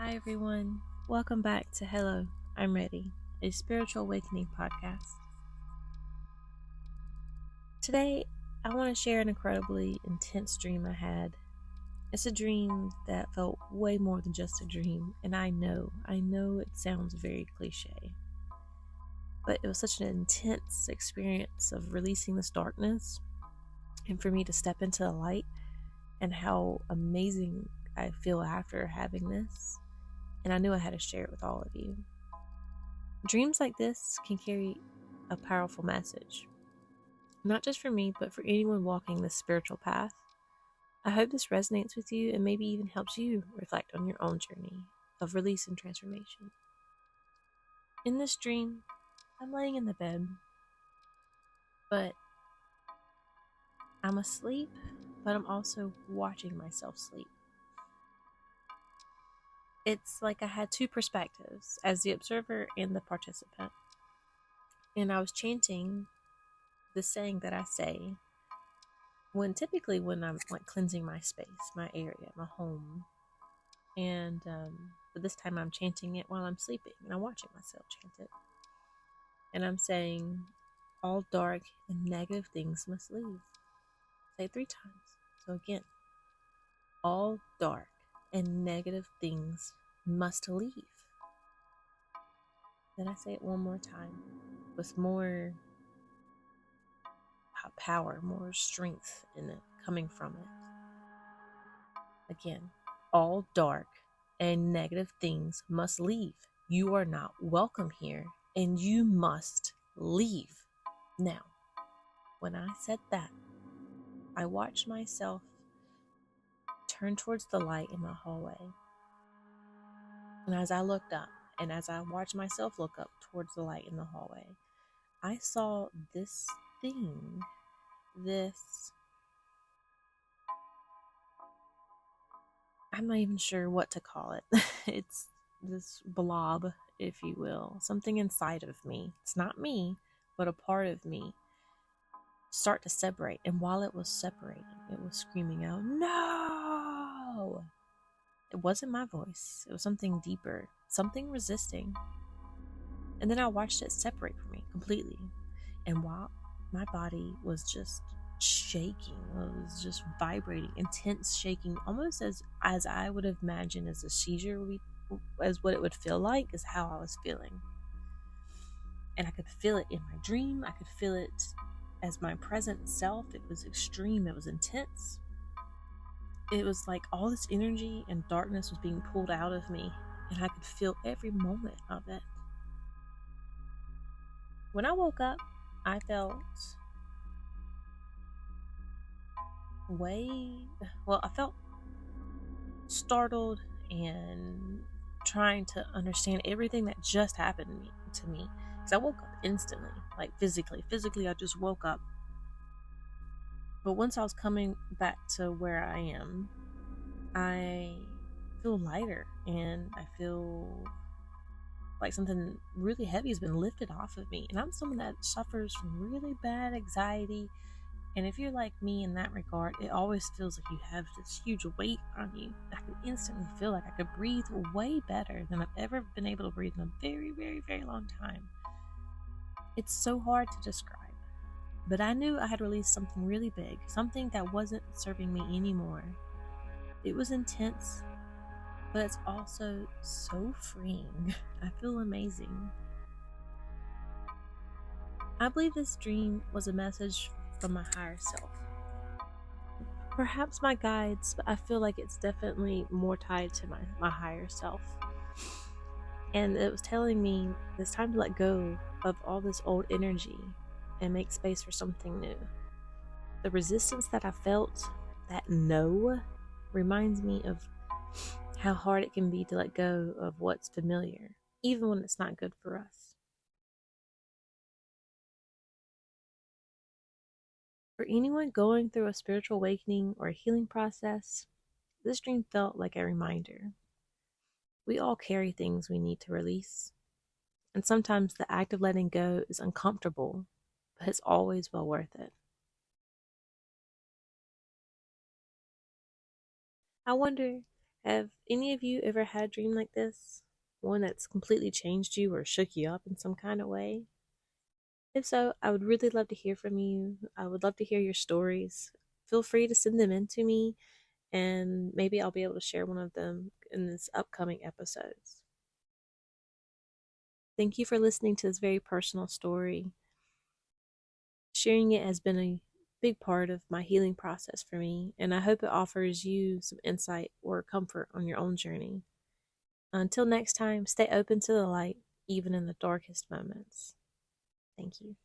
Hi, everyone. Welcome back to Hello, I'm Ready, a spiritual awakening podcast. Today, I want to share an incredibly intense dream I had. It's a dream that felt way more than just a dream, and I know it sounds very cliche, but it was such an intense experience of releasing this darkness and for me to step into the light and how amazing I feel after having this. And I knew I had to share it with all of you. Dreams like this can carry a powerful message, not just for me, but for anyone walking this spiritual path. I hope this resonates with you and maybe even helps you reflect on your own journey of release and transformation. In this dream, I'm laying in the bed, but I'm asleep, but I'm also watching myself sleep. It's like I had two perspectives, as the observer and the participant. And I was chanting the saying that I say when I'm like cleansing my space, my area, my home. And but this time I'm chanting it while I'm sleeping, and I'm watching myself chant it. And I'm saying, all dark and negative things must leave. Say it 3 times. So again, all dark and negative things must leave. Then I say it one more time with more power, more strength in it coming from it. Again, all dark and negative things must leave. You are not welcome here, and you must leave. Now, when I said that, I watched myself turn towards the light in the hallway. And as I looked up, and as I watched myself look up towards the light in the hallway, I saw this thing, I'm not even sure what to call it. It's this blob, if you will, something inside of me. It's not me, but a part of me start to separate. And while it was separating, it was screaming out, "No!" It wasn't my voice. It was something deeper, something resisting. And then I watched it separate from me completely. And while my body was just shaking, it was just vibrating, intense shaking, almost as I would have imagined as a seizure as what it would feel like, is how I was feeling. And I could feel it in my dream. I could feel it as my present self. It was extreme. It was intense. It was like all this energy and darkness was being pulled out of me, and I could feel every moment of it. When I woke up, I felt I felt startled and trying to understand everything that just happened to me. Because I woke up instantly, like physically. Physically, I just woke up. But once I was coming back to where I am, I feel lighter, and I feel like something really heavy has been lifted off of me. And I'm someone that suffers from really bad anxiety. And if you're like me in that regard, it always feels like you have this huge weight on you. I could instantly feel like I could breathe way better than I've ever been able to breathe in a very, very, very long time. It's so hard to describe. But I knew I had released something really big, something that wasn't serving me anymore. It was intense, but it's also so freeing. I feel amazing. I believe this dream was a message from my higher self. Perhaps my guides, but I feel like it's definitely more tied to my higher self. And it was telling me it's time to let go of all this old energy and make space for something new. The resistance that I felt, that no, reminds me of how hard it can be to let go of what's familiar, even when it's not good for us. For anyone going through a spiritual awakening or a healing process, this dream felt like a reminder. We all carry things we need to release, and sometimes the act of letting go is uncomfortable, but it's always well worth it. I wonder, Have any of you ever had a dream like this? One that's completely changed you or shook you up in some kind of way? If so, I would really love to hear from you. I would love to hear your stories. Feel free to send them in to me, and maybe I'll be able to share one of them in this upcoming episodes. Thank you for listening to this very personal story. Sharing it has been a big part of my healing process for me, and I hope it offers you some insight or comfort on your own journey. Until next time, stay open to the light, even in the darkest moments. Thank you.